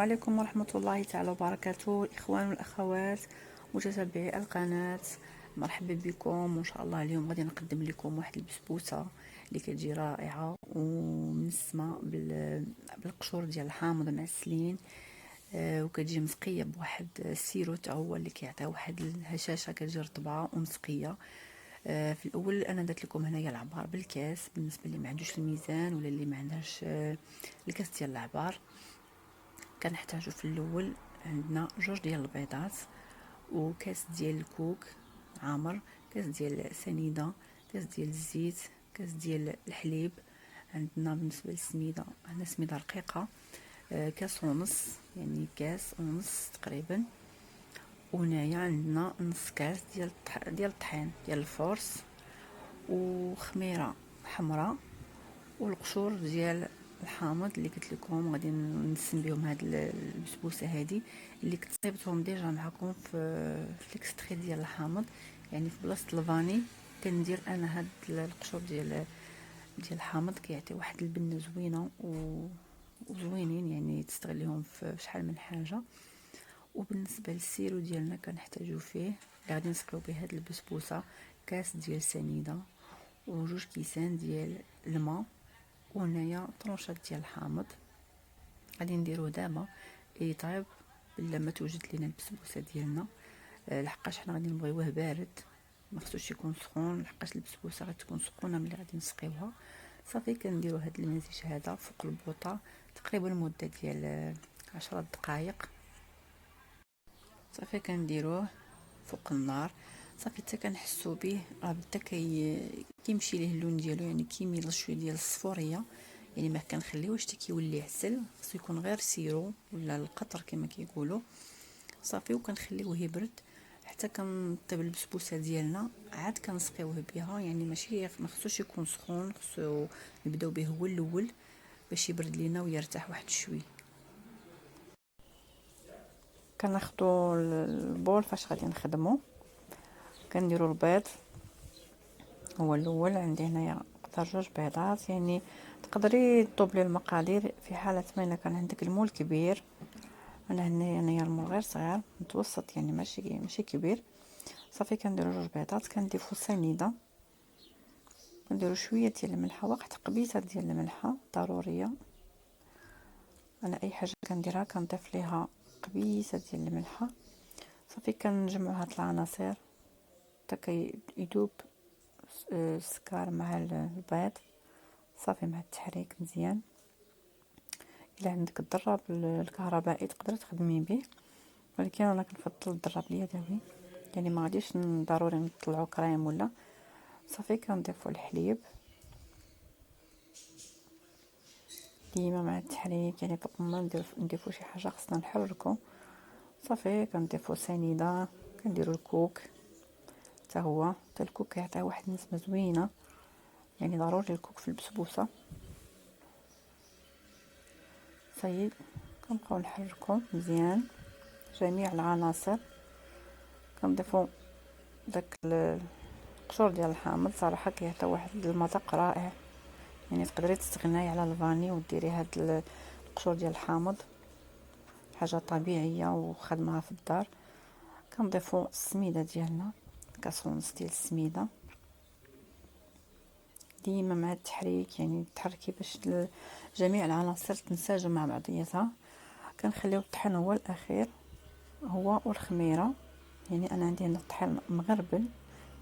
عليكم ورحمة الله تعالى وبركاته، الإخوان والأخوات متتبعي القناة. مرحبا بكم، وإن شاء الله اليوم غادي نقدم لكم واحد البسبوسة اللي كتجي رائعة ومنسمة بالقشور ديال الحامض معسلين، وكتجي مسقية بواحد السيرو تا هو اللي كيعطي واحد الهشاشة، كتجي رطبة ومسقية. في الاول انا درت لكم هنايا العبار بالكاس، بالنسبه اللي ما عندوش الميزان ولا اللي ما عندهاش الكاس ديال العبار. كنحتاجو في الاول عندنا 2 ديال البيضات، وكاس ديال الكوك عامر، كاس ديال سنيده، كاس ديال الزيت، كاس ديال الحليب. عندنا بالنسبه للسميده عندنا سميده رقيقه كاس ونص، يعني كاس ونص تقريبا. وهنايا عندنا نص كاس ديال الطحين ديال الفورس، وخميره حمراء، والقشور ديال الحامض اللي قلت لكم غادي نسم بهم هاد البسبوسه هادي، اللي كنت صايبتهم ديجا معكم في الاكستري ديال الحامض. يعني في بلاصه الفاني كندير انا هاد القشور ديال الحامض، كيعطي واحد البنه زوينه وزوينين، يعني تستغليهم في شحال من حاجه. وبالنسبه للسيرو ديالنا كنحتاجو فيه اللي غادي نسقيو به هاد البسبوسه كاس ديال سنيده، وجوج كيسان ديال الماء، وهنايا طرونشات ديال الحامض. غادي نديروه دابا يطيب بلا ما توجد لينا البسبوسه ديالنا، لحقاش حنا غادي نبغيوه بارد، ما خصوش يكون سخون، لحقاش البسبوسه غتكون سخونه ملي غادي نسقيوها. صافي كنديروا هاد المزيج هذا فوق البوطه تقريبا مده ديال 10 دقائق. صافي كنديروه فوق النار، صافي حتى كنحسوا به بدا كيمشي ليه اللون ديالو، يعني كيميل شويه ديال الصفوريه، يعني ما كنخليوش حتى كيولي عسل، خصو يكون غير سيرو ولا القطر كما كيقولوا. صافي وكنخليوه يبرد حتى كنطيب البسبوسه ديالنا، عاد كنسقيوه بها، يعني ماشي ما خصوش يكون سخون، خصو نبداو به هو الاول باش يبرد لينا ويرتاح واحد شويه. كناخذوا البول فاش غادي نخدمو، كنديروا البيض هو الاول. عندي هنايا قطر 2 بيضات، يعني تقدري تطوبلي المقادير في حاله ما الا كان عندك المول كبير. انا هنايا المول غير صغير متوسط، يعني ماشي كبير. صافي كنديروا 2 بيضات، كنضيفوا سنيده، كنديروا شويه ديال الملحه، واحد قبيصه ديال الملحه ضروريه. انا اي حاجه كنديرها كنضيف ليها قبيصه ديال الملحه. صافي كنجمعوا هاد العناصر حتى كيذوب السكر مع البيض. صافي مع التحريك مزيان. الا عندك الضراب الكهربائي تقدر تخدمي به، ولكن انا كنفضل الضراب اليدوي، يعني ما غاديش ضروري نطلعوا كريم ولا. صافي كنضيفوا الحليب ديما مع التحريك، يعني فوق ما نضيفوا شي حاجه خصنا نحركوا. صافي كنضيفوا سنيده، كنديروا الكوك حتى هو، حتى الكوك كيعطي واحد النسمه زوينه، يعني ضروري الكوك في البسبوسه. صايي كنبقاو نحركو مزيان جميع العناصر. كنضيفو داك القشور ديال الحامض، صراحه كيعطي واحد المذاق رائع، يعني تقدري تستغناي على الفاني وديري هاد القشور ديال الحامض، حاجه طبيعيه وخدمها في الدار. كنضيفو السميده ديالنا، كاس ونص ديال السميده، ديما مع التحريك، يعني تحركي باش جميع العناصر تنسجم مع بعضياتها. كنخليو الطحين هو الاخير، هو والخميره، يعني انا عندي هنا الطحين مغربل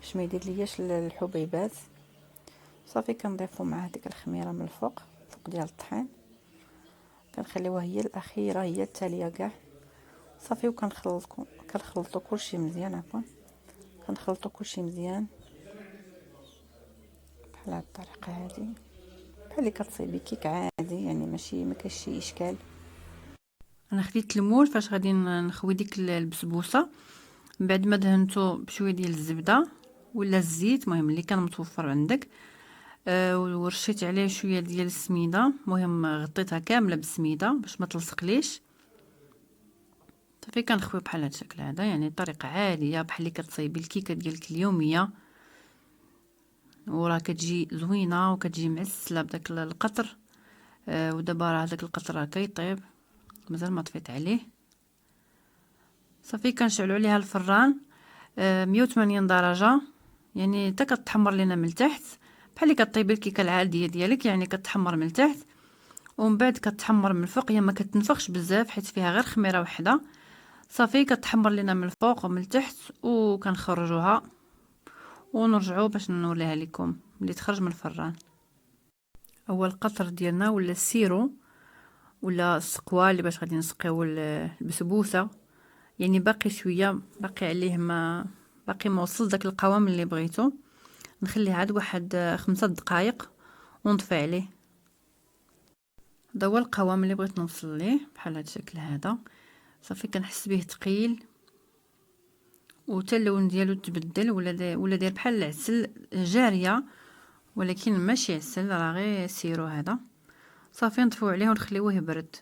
باش ما يدير لياش الحبيبات. صافي كنضيفو مع هذيك الخميره من الفوق ديال الطحين، كنخليوها هي الاخيره، هي التاليه كاع. صافي كنخلطو كلشي مزيان، عفوا كنخلطو كلشي مزيان بحال هاد الطريقه هادي، بحال اللي كتصايبي كيك عادي، يعني ماشي ما كاينش شي اشكال. انا خديت المول فاش غادي نخوي ديك البسبوسه، من بعد ما دهنتو بشويه ديال الزبده ولا الزيت، المهم اللي كان متوفر عندك، ورشيت عليه شويه ديال السميده، المهم غطيتها كامله بالسميده باش ما تلصقليش. صافي كنخوي بحال هذا الشكل هذا، يعني طريقه عاديه بحال اللي كتصايبي الكيكه ديالك اليوميه، وراه كتجي زوينه وكتجي معسله بداك القطر. ودابا راه داك القطر راه كيطيب، مازال ما طفيت عليه. صافي كنشعلوا عليها الفران 180 درجه، يعني حتى كتحمر لينا من التحت بحال اللي كطيبي الكيكه العاديه ديالك، يعني كتحمر من التحت ومن بعد كتحمر من الفوق. هي ما كتنفخش بزاف حيت فيها غير خميره وحده. صافي كتحمر لينا من الفوق ومن التحت، وكنخرجوها ونرجعوا باش نوريها لكم ملي تخرج من الفران. اول قطر ديالنا ولا السيرو ولا السقوه اللي باش غادي نسقيو البسبوسه، يعني باقي شويه، باقي عليه ما وصل داك القوام اللي بغيتو. نخليه عاد واحد 5 دقائق ونطفي عليه. هذا هو القوام اللي بغيت نوصل ليه، بحال هذا الشكل هذا. صافي كنحس به ثقيل وتا اللون ديالو تبدل ولا داير بحال العسل جاريه، ولكن ماشي عسل، راه غير سيرو هذا. صافي نطفو عليه ونخليوه يبرد.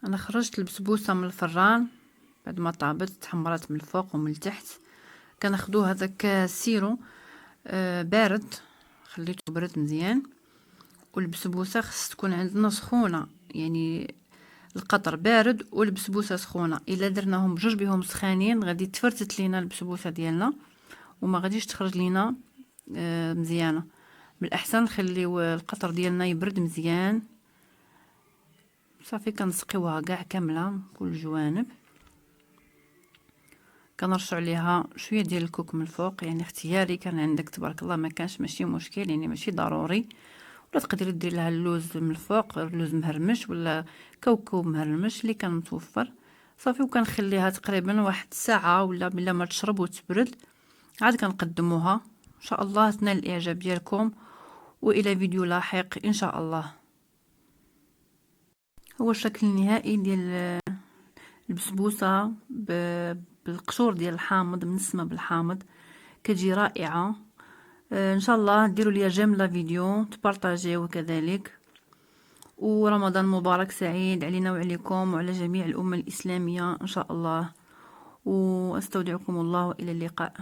انا خرجت البسبوسه من الفران بعد ما طابت، تحمرات من الفوق ومن التحت. كناخذوا هذاك السيرو بارد، خليته برد مزيان. والبسبوسه خص تكون عندنا سخونه، يعني القطر بارد والبسبوسه سخونه. الا درناهم بجوج بهم سخانين غادي تفرتت لينا البسبوسه ديالنا وما غاديش تخرج لينا مزيانه. من الاحسن نخليو القطر ديالنا يبرد مزيان. صافي كنسقيوها كاع كامله كل الجوانب. كنرشوا عليها شويه ديال الكوك من الفوق، يعني اختياري، كان عندك تبارك الله ما كانش ماشي مشكل، يعني ماشي ضروري. ولا تقدري دير لها اللوز من الفوق، اللوز مهرمش ولا كوكو مهرمش اللي كان متوفر. صافي وكنخليها تقريبا واحد الساعه ولا بلا ما تشرب وتبرد، عاد كنقدموها. ان شاء الله تنال الاعجاب ديالكم، والى فيديو لاحق ان شاء الله. هو الشكل النهائي ديال البسبوسه بالقشور ديال الحامض، منسمه بالحامض، كتجي رائعه. ان شاء الله ديروا لي جيم لا فيديو، تبارطاجيوه كذلك. ورمضان مبارك سعيد علينا وعليكم وعلى جميع الأمة الإسلامية إن شاء الله. واستودعكم الله وإلى اللقاء.